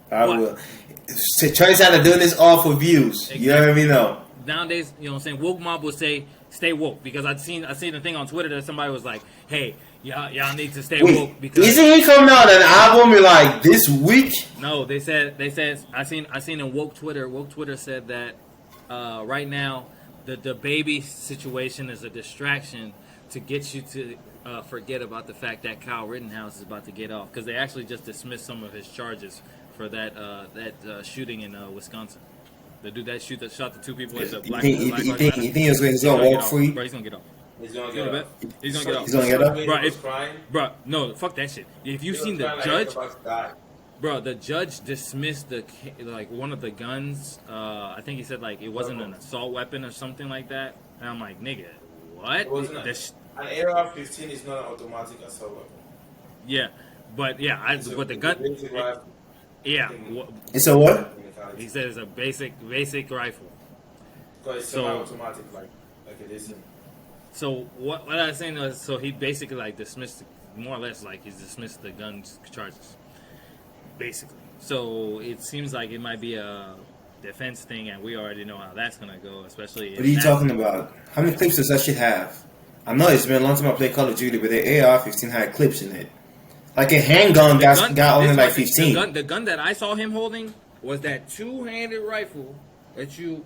Trey's out of doing this all for views. Exactly. You already know. Nowadays, you know what I'm saying, woke mob will say, stay woke. Because I seen a thing on Twitter that somebody was like, hey, y'all need to stay woke. Because isn't he coming out an album like this week? No, they said I seen in woke Twitter said that right now the baby situation is a distraction to get you to forget about the fact that Kyle Rittenhouse is about to get off, because they actually just dismissed some of his charges for that shooting in Wisconsin. The dude that shot the 2 people at the black. You think he's gonna walk free? Bro, he's gonna get off. He's gonna get up. He's gonna get off. He's gonna get up. Bro, no, fuck that shit. If you've seen the judge, bro, the judge dismissed one of the guns. I think he said like it wasn't an assault weapon or something like that. And I'm like, nigga, what? An AR-15 is not an automatic assault weapon. Yeah, but yeah, but the gun. Yeah. It's a what? He said it's a basic rifle. Because it's semi-automatic, like it isn't. So what I was saying was, so he basically like dismissed, more or less like he's dismissed the gun charges, basically. So it seems like it might be a defense thing, and we already know how that's gonna go, especially. What are you talking about? How many clips does that shit have? I know it's been a long time I played Call of Duty, but the AR-15 had clips in it. Like a handgun got only like 15. The gun that I saw him holding was that 2-handed rifle that you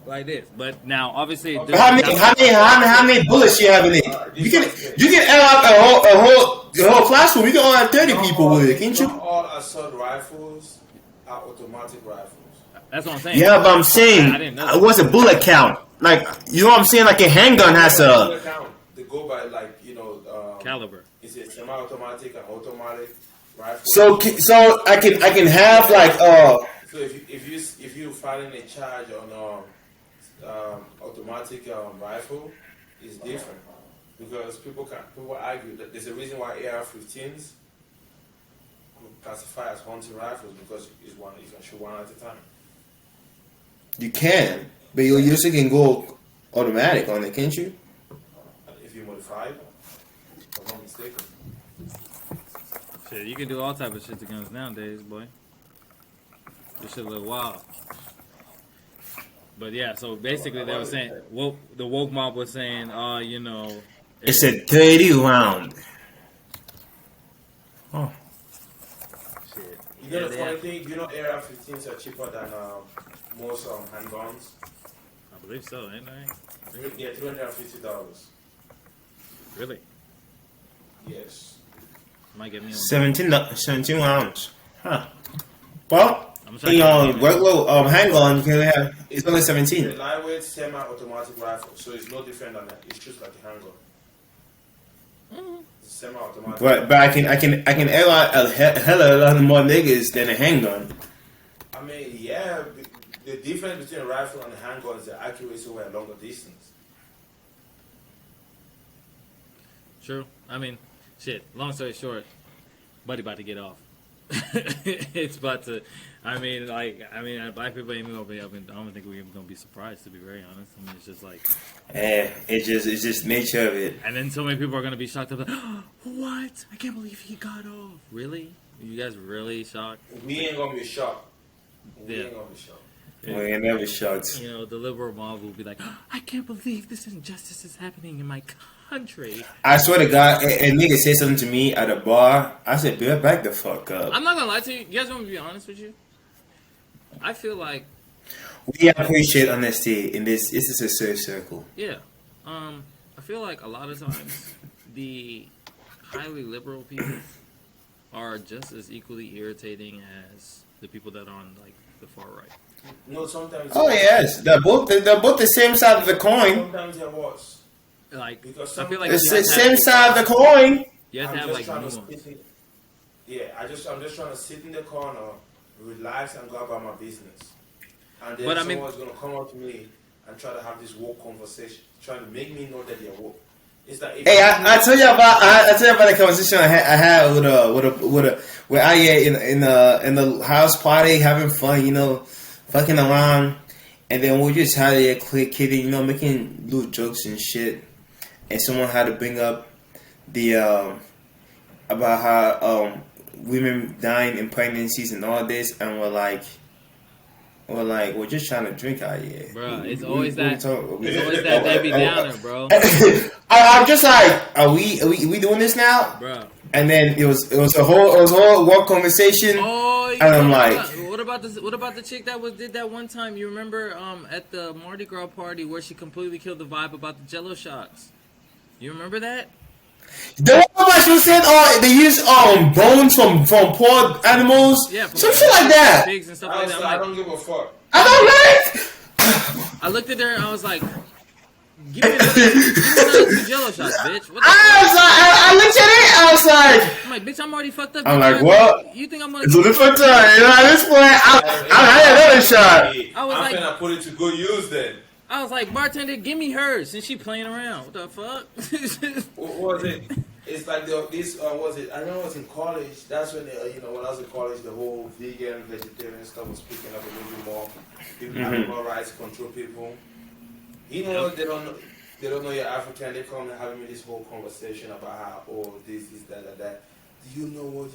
like this. But now, obviously, how many bullets you have in it? You can add up a whole classroom. You can only have 30 people with it, can't you? Not all assault rifles are automatic rifles. That's what I'm saying. Yeah, but I'm saying, what's a bullet count? Like, you know what I'm saying? Like a handgun has a. They go by caliber. Is it semi-automatic and automatic rifle? So I can have like So if you filing a charge on automatic rifle, it's different because people argue that there's a reason why AR-15s classify as hunting rifles because you can shoot one at a time. You can, but you also can go automatic on it, can't you? If you modify it, if I'm not mistaken. Shit, you can do all type of shit to guns nowadays, boy. This shit a little wild. But yeah, so basically they were saying, the woke mob was saying, you know, it's a 30 round. Oh. Shit. You know the funny thing, you know AR-15s are cheaper than most handguns. I believe so, ain't they? Yeah, $250. Really? Yes. Might get me on 17 rounds. Huh. Well, workload handgun, you can have it's only 17. It's a lightweight semi-automatic rifle, so it's no different than that. It's just like a handgun. It's semi-automatic. But I can air out a hell of a lot more niggas than a handgun. I mean, yeah, the difference between a rifle and a handgun is the accuracy over a longer distance. True. I mean, shit. Long story short, buddy about to get off. It's about to. I mean, black people ain't gonna be up, and I don't think we're gonna be surprised. To be very honest, I mean, it's just like, it's just nature of it. And then so many people are gonna be shocked. Like, what? I can't believe he got off. Really? You guys really shocked? We ain't gonna be shocked. We ain't never shocked. You know, the liberal mob will be like, I can't believe this injustice is happening in my country. I swear to God, a nigga said something to me at a bar. I said, "Bill, back the fuck up." I'm not gonna lie to you. You guys want me to be honest with you? I feel like we appreciate honesty in this. This is a safe circle. Yeah, I feel like a lot of times the highly liberal people are just as equally irritating as the people that are on like the far right. No, sometimes. Oh yes, they're both the same side of the coin. Sometimes they're worse. Like because I feel like it's the same side of the coin. You have to have like nuance. I'm just trying to sit in the corner, relax, and go about my business. And then someone's gonna come up to me and try to have this woke conversation, trying to make me know that they're woke. It's like I tell you about the conversation I had with Aya in the house party, having fun, you know, fucking around, and then we just had a quick kidding, you know, making little jokes and shit, and someone had to bring up the about how women dying in pregnancies and all this, and we're just trying to drink out here. Bro, it's always that Debbie Downer, bro. I'm just like, are we doing this now? Bro. And then it was a whole work conversation. Oh, and I'm like, what about the chick that did that one time? You remember at the Mardi Gras party where she completely killed the vibe about the Jello shots? You remember that? The one about you said, they use bones from poor animals, Yeah, some shit like that. Pigs and stuff like that. I don't give a fuck. I don't like. I looked at her and I was like, give me another 2 Jello shots, bitch. What the I looked at it. I was like, I'm like, bitch, I'm already fucked up. I'm like, what? You think I'm gonna? It's a different time. You know, at this point, I had another shot. I was like, finna put it to good use then. I was like, bartender, give me hers since she playing around. What the fuck? What was it? It's like this. Was it? I remember I was in college. That's when when I was in college, the whole vegan, vegetarian stuff was picking up a little bit more. People animal rights, control people. They don't know you're African. They come and having me this whole conversation about how this, that. Do you know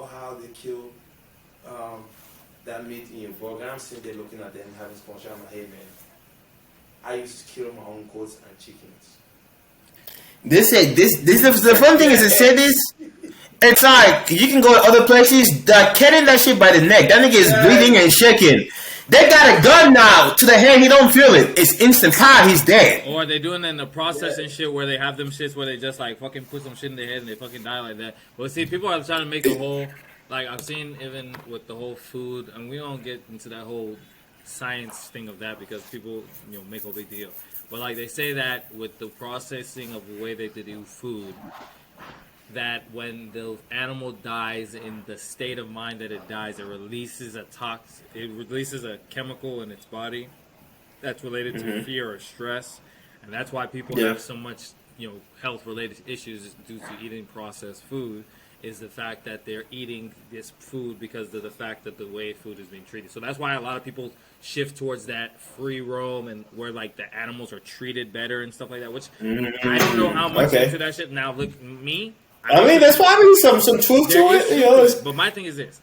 how they kill that meat in your burger? I'm sitting there looking at them having sponsorship. I'm like, hey man, I used to kill my own goats and chickens. They say this. The fun thing is to say this. It's like you can go to other places. They're killing that shit by the neck. That nigga is breathing and shaking. They got a gun now to the head. He don't feel it. It's instant pow. He's dead. Or they doing it in the process and shit where they have them shits where they just like fucking put some shit in their head and they fucking die like that. But see, people are trying to make the whole like I've seen even with the whole food, and we don't get into that whole science thing of that because people make a big deal. But like they say that with the processing of the way they do food, that when the animal dies in the state of mind that it dies, it releases a chemical in its body that's related to fear or stress, and that's why people have so much health related issues due to eating processed food. Is the fact that they're eating this food because of the fact that the way food is being treated. So that's why a lot of people shift towards that free roam and where like the animals are treated better and stuff like that. Which I don't know how much into that shit. Now look, me. I mean, there's probably some truth to it. But my thing is this: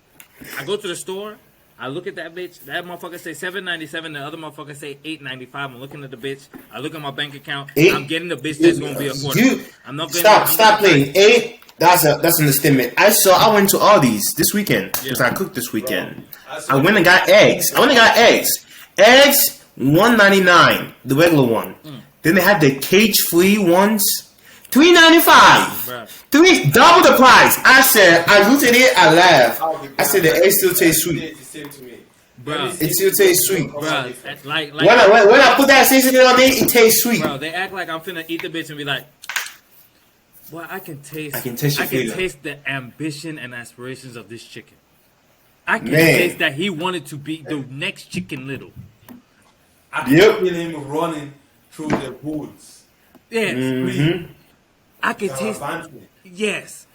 I go to the store. I look at that bitch. That motherfucker say $7.97. The other motherfucker say $8.95. I'm looking at the bitch. I look at my bank account. I'm getting the bitch that's gonna be affordable. I'm not gonna stop playing. 8. That's an understatement. I went to Aldi's this weekend because I cooked this weekend. I went and got eggs. Eggs $1.99, the regular one. Then they had the cage-free ones, $3.95. Double the price. I looked at it, I laughed. I said the eggs still taste sweet. Bro, it still tastes sweet. Bro, like when I put that seasoning on it, it tastes sweet. Bro, they act like I'm finna eat the bitch and be like, well, I can taste the ambition and aspirations of this chicken. I can taste that he wanted to be the next Chicken Little. I can feel him running through the woods. Yes. I can taste. Yes.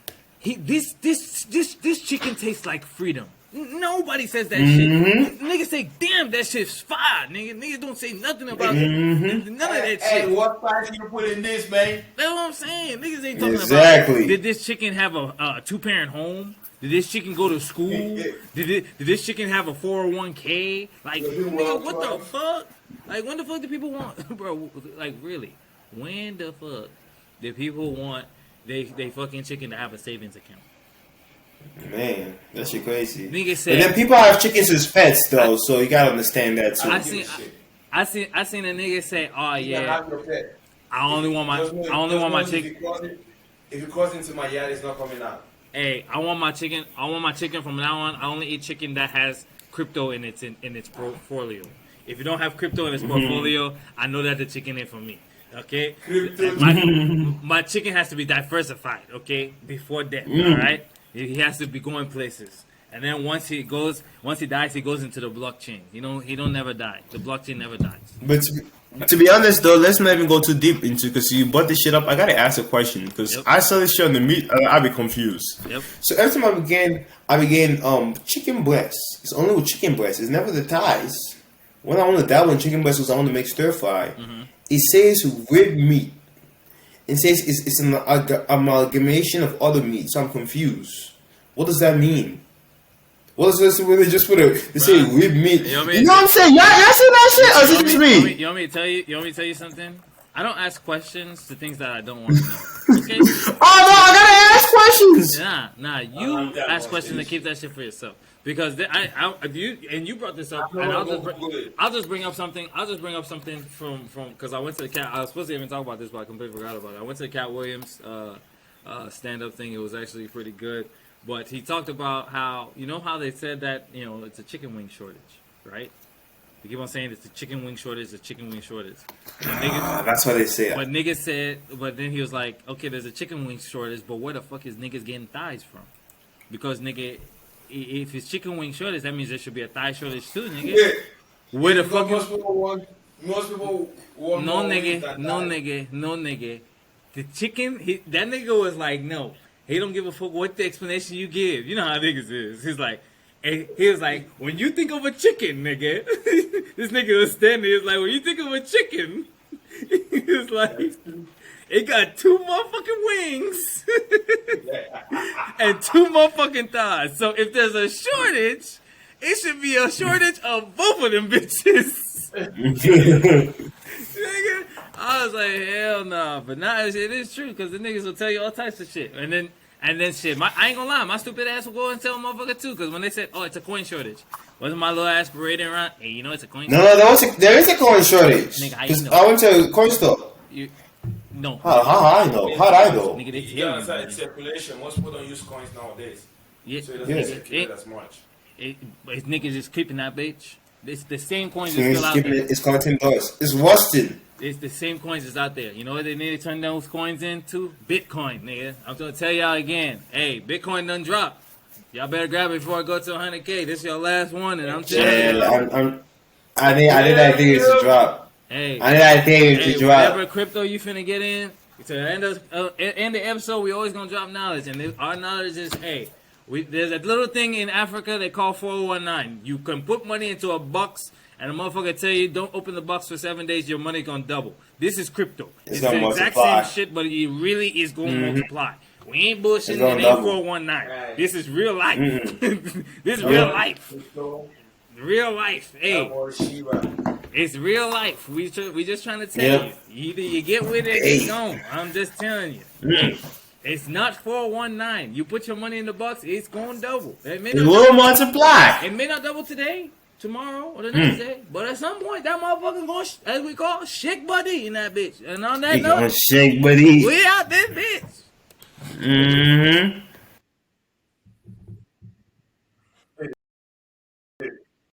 This chicken tastes like freedom. Nobody says that shit. Niggas say, damn, that shit's fire, nigga. Niggas don't say nothing about none of that shit. Hey, what price you put in this, man? That's what I'm saying. Niggas ain't talking about, did this chicken have a 2-parent home? Did this chicken go to school? Did this chicken have a 401k? Like, nigga, what the fuck? Like, when the fuck do people want, bro? Like, really? When the fuck do people want they fucking chicken to have a savings account? Man, that shit crazy. Nigga said, and then people have chickens as pets though, so you gotta understand that too. I seen a nigga say, "Oh yeah, I only want my chicken. If it goes into my yard, it's not coming out." Hey, I want my chicken from now on. I only eat chicken that has crypto in its portfolio. If you don't have crypto in its portfolio, I know that the chicken ain't for me. Okay, my chicken has to be diversified. Okay, before that, all right. He has to be going places, and then once he dies, he goes into the blockchain. He don't never die. The blockchain never dies. But to be honest, though, let's not even go too deep into because you brought this shit up. I gotta ask a question because I saw this shit on the meat. I be confused. Yep. So every time I began chicken breast. It's only with chicken breast. It's never the thighs. When I want to dabble in chicken breast, was I want to make stir fry. It says rib meat. It says it's an amalgamation of other meats. So I'm confused. What does that mean? What is this? When they just put they say rib meat. You know what I'm saying? Y'all see that shit? Or is it just me? You want me to tell you? You want me to tell you something? I don't ask questions to things that I don't want to know. Okay? Oh no, I gotta ask questions. Nah, You ask questions and keep that shit for yourself. Because you brought this up, and I'll just bring up something. From because I went to the cat. I was supposed to even talk about this, but I completely forgot about it. I went to the Cat Williams stand-up thing. It was actually pretty good. But he talked about how how they said that it's a chicken wing shortage, right? They keep on saying it's a chicken wing shortage, That's what they say. But niggas said, but then he was like, okay, there's a chicken wing shortage, but where the fuck is niggas getting thighs from? Because nigga, if it's chicken wing shortage, that means there should be a thigh shortage too, nigga. Yeah. Where the fuck most people want no nigga. The chicken, that nigga was like, no. He don't give a fuck what the explanation you give. You know how niggas is. He was like, when you think of a chicken, nigga. This nigga was standing. He was like, when you think of a chicken, he was like, it got 2 motherfucking wings and 2 motherfucking thighs. So if there's a shortage, it should be a shortage of both of them bitches. Nigga, I was like, hell no. But now it is true because the niggas will tell you all types of shit. And then shit, I ain't gonna lie, my stupid ass will go and tell a motherfucker too, because when they said, oh, it's a coin shortage, wasn't my little ass parading around, hey, it's a coin shortage? No, there is a coin shortage. Nigga, how Because you know? I went to a coin store. No. How I know? How'd I know? Nigga, they Yeah, tell it's you. circulation. Most people don't use coins nowadays. Yeah. So it doesn't circulate as much. But niggas just keeping that bitch. It's the same coins that's still out there. It's counting dollars. It's rusted. It's the same coins that's out there. You know what they need to turn those coins into? Bitcoin, nigga. I'm gonna tell y'all again. Hey, Bitcoin done dropped. Y'all better grab it before I go to 100K. This is your last one, and I'm telling you. I didn't think it to drop. Hey, I didn't think it to drop. Whatever crypto you finna get in, to the end of the episode, we always gonna drop knowledge, and our knowledge is, hey, there's a little thing in Africa they call 4019. You can put money into a box, and a motherfucker tell you don't open the box for 7 days, your money gonna double. This is crypto. It's the exact same shit, but it really is gonna multiply. We ain't bullshitting. It ain't 419. Right. This is real life. This is real life. Real life. Hey, it's real life. We just trying to tell you. Either you get with it or you don't. I'm just telling you. Hey, it's not 419. You put your money in the box, it's gonna double. It will multiply. It may not double today, tomorrow, or the next day, but at some point that motherfucker's going, as we call, shake buddy in that bitch. And on that note, shake buddy. We out this bitch. Mm-hmm.